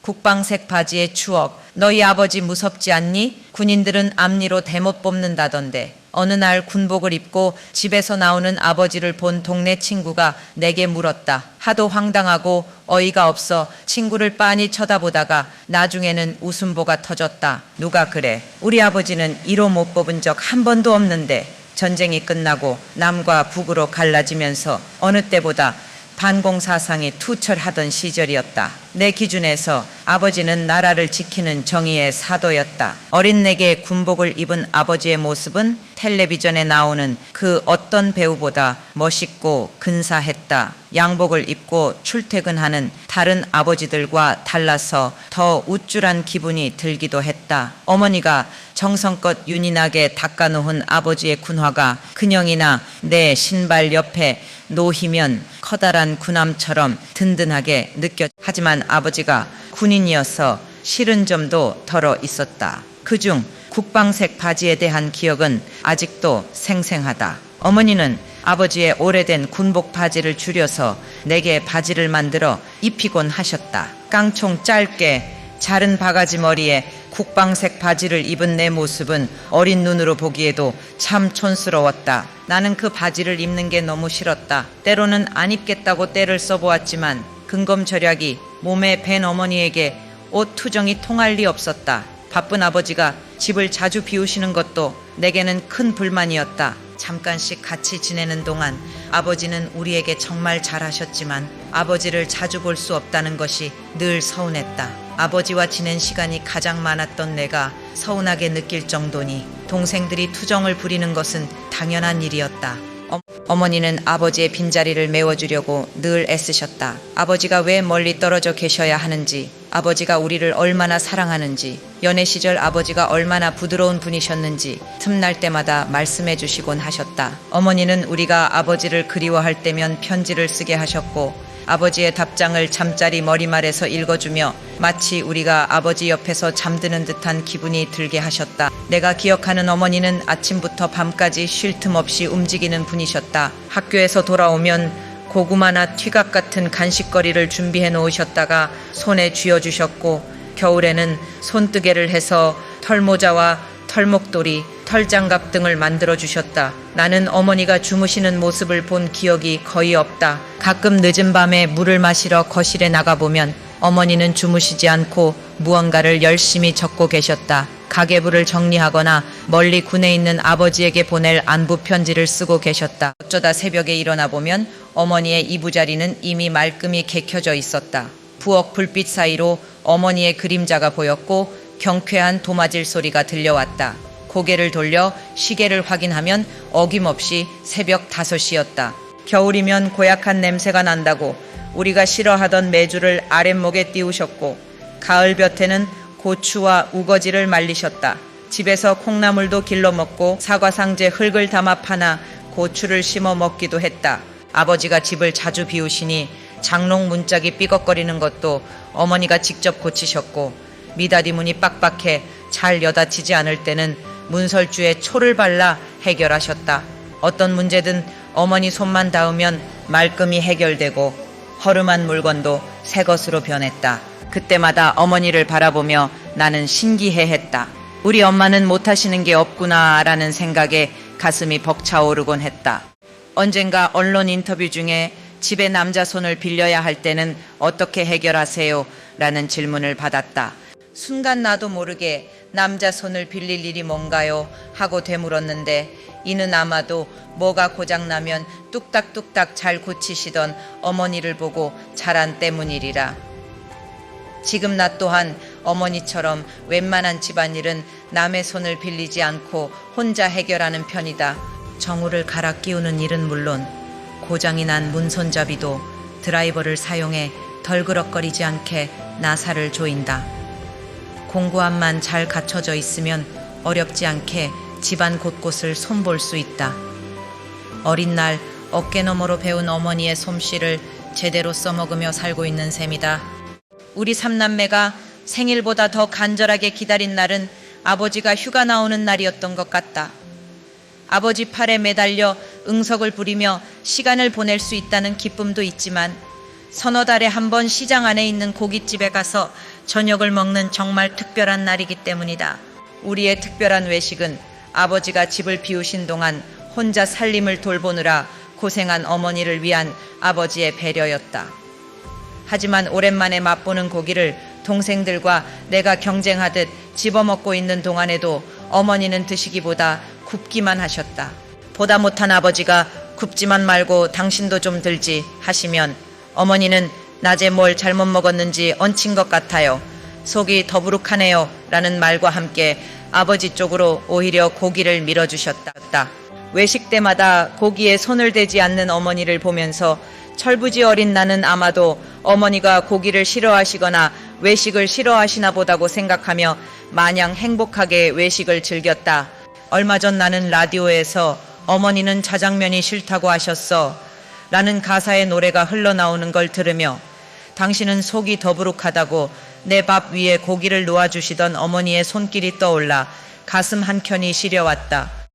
국방색 바지의 추억. 너희 아버지 무섭지 않니? 군인들은 앞니로 대못 뽑는다던데. 어느 날 군복을 입고 집에서 나오는 아버지를 본 동네 친구가 내게 물었다. 하도 황당하고 어이가 없어 친구를 빤히 쳐다보다가 나중에는 웃음보가 터졌다. 누가 그래? 우리 아버지는 1호 못 뽑은 적 한 번도 없는데. 전쟁이 끝나고 남과 북으로 갈라지면서 어느 때보다 반공사상이 투철하던 시절이었다. 내 기준에서 아버지는 나라를 지키는 정의의 사도였다. 어린 내게 군복을 입은 아버지의 모습은 텔레비전에 나오는 그 어떤 배우보다 멋있고 근사했다. 양복을 입고 출퇴근하는 다른 아버지들과 달라서 더 우쭐한 기분이 들기도 했다. 어머니가 정성껏 윤인하게 닦아놓은 아버지의 군화가 근형이나 내 신발 옆에 놓이면 커다란 군함처럼 든든하게 하지만 아버지가 군인이어서 싫은 점도 덜어 있었다. 그중 국방색 바지에 대한 기억은 아직도 생생하다. 어머니는 아버지의 오래된 군복 바지를 줄여서 내게 바지를 만들어 입히곤 하셨다. 깡총 짧게 자른 바가지 머리에 국방색 바지를 입은 내 모습은 어린 눈으로 보기에도 참 촌스러웠다. 나는 그 바지를 입는 게 너무 싫었다. 때로는 안 입겠다고 떼를 써보았지만 근검절약이 몸에 밴 어머니에게 옷 투정이 통할 리 없었다. 바쁜 아버지가 집을 자주 비우시는 것도 내게는 큰 불만이었다. 잠깐씩 같이 지내는 동안 아버지는 우리에게 정말 잘하셨지만 아버지를 자주 볼 수 없다는 것이 늘 서운했다. 아버지와 지낸 시간이 가장 많았던 내가 서운하게 느낄 정도니 동생들이 투정을 부리는 것은 당연한 일이었다. 어머니는 아버지의 빈자리를 메워주려고 늘 애쓰셨다. 아버지가 왜 멀리 떨어져 계셔야 하는지, 아버지가 우리를 얼마나 사랑하는지, 연애 시절 아버지가 얼마나 부드러운 분이셨는지 틈날 때마다 말씀해 주시곤 하셨다. 어머니는 우리가 아버지를 그리워할 때면 편지를 쓰게 하셨고 아버지의 답장을 잠자리 머리말에서 읽어주며 마치 우리가 아버지 옆에서 잠드는 듯한 기분이 들게 하셨다. 내가 기억하는 어머니는 아침부터 밤까지 쉴 틈 없이 움직이는 분이셨다. 학교에서 돌아오면 고구마나 튀각 같은 간식거리를 준비해 놓으셨다가 손에 쥐어주셨고 겨울에는 손뜨개를 해서 털모자와 털목도리, 털장갑 등을 만들어 주셨다. 나는 어머니가 주무시는 모습을 본 기억이 거의 없다. 가끔 늦은 밤에 물을 마시러 거실에 나가보면 어머니는 주무시지 않고 무언가를 열심히 적고 계셨다. 가계부를 정리하거나 멀리 군에 있는 아버지에게 보낼 안부 편지를 쓰고 계셨다. 어쩌다 새벽에 일어나 보면 어머니의 이부자리는 이미 말끔히 개켜져 있었다. 부엌 불빛 사이로 어머니의 그림자가 보였고 경쾌한 도마질 소리가 들려왔다. 고개를 돌려 시계를 확인하면 어김없이 새벽 5시였다. 겨울이면 고약한 냄새가 난다고 우리가 싫어하던 메주를 아랫목에 띄우셨고 가을 볕에는 고추와 우거지를 말리셨다. 집에서 콩나물도 길러 먹고 사과상자에 흙을 담아 파나 고추를 심어 먹기도 했다. 아버지가 집을 자주 비우시니 장롱 문짝이 삐걱거리는 것도 어머니가 직접 고치셨고 미닫이 문이 빡빡해 잘 여닫히지 않을 때는 문설주에 초를 발라 해결하셨다. 어떤 문제든 어머니 손만 닿으면 말끔히 해결되고 허름한 물건도 새 것으로 변했다. 그때마다 어머니를 바라보며 나는 신기해했다. 우리 엄마는 못하시는 게 없구나라는 생각에 가슴이 벅차오르곤 했다. 언젠가 언론 인터뷰 중에 집에 남자 손을 빌려야 할 때는 어떻게 해결하세요? 라는 질문을 받았다. 순간 나도 모르게 남자 손을 빌릴 일이 뭔가요? 하고 되물었는데 이는 아마도 뭐가 고장나면 뚝딱뚝딱 잘 고치시던 어머니를 보고 자란 때문이리라. 지금 나 또한 어머니처럼 웬만한 집안일은 남의 손을 빌리지 않고 혼자 해결하는 편이다. 정우를 갈아 끼우는 일은 물론 고장이 난 문손잡이도 드라이버를 사용해 덜그럭거리지 않게 나사를 조인다. 공구함만 잘 갖춰져 있으면 어렵지 않게 집안 곳곳을 손볼 수 있다. 어린 날 어깨너머로 배운 어머니의 솜씨를 제대로 써먹으며 살고 있는 셈이다. 우리 삼남매가 생일보다 더 간절하게 기다린 날은 아버지가 휴가 나오는 날이었던 것 같다. 아버지 팔에 매달려 응석을 부리며 시간을 보낼 수 있다는 기쁨도 있지만 서너 달에 한 번 시장 안에 있는 고깃집에 가서 저녁을 먹는 정말 특별한 날이기 때문이다. 우리의 특별한 외식은 아버지가 집을 비우신 동안 혼자 살림을 돌보느라 고생한 어머니를 위한 아버지의 배려였다. 하지만 오랜만에 맛보는 고기를 동생들과 내가 경쟁하듯 집어먹고 있는 동안에도 어머니는 드시기보다 굽기만 하셨다. 보다 못한 아버지가 굽지만 말고 당신도 좀 들지 하시면 어머니는 낮에 뭘 잘못 먹었는지 얹힌 것 같아요. 속이 더부룩하네요. 라는 말과 함께 아버지 쪽으로 오히려 고기를 밀어주셨다. 외식 때마다 고기에 손을 대지 않는 어머니를 보면서 철부지 어린 나는 아마도 어머니가 고기를 싫어하시거나 외식을 싫어하시나 보다고 생각하며 마냥 행복하게 외식을 즐겼다. 얼마 전 나는 라디오에서 어머니는 자장면이 싫다고 하셨어 라는 가사의 노래가 흘러나오는 걸 들으며 당신은 속이 더부룩하다고 내 밥 위에 고기를 놓아주시던 어머니의 손길이 떠올라 가슴 한켠이 시려왔다.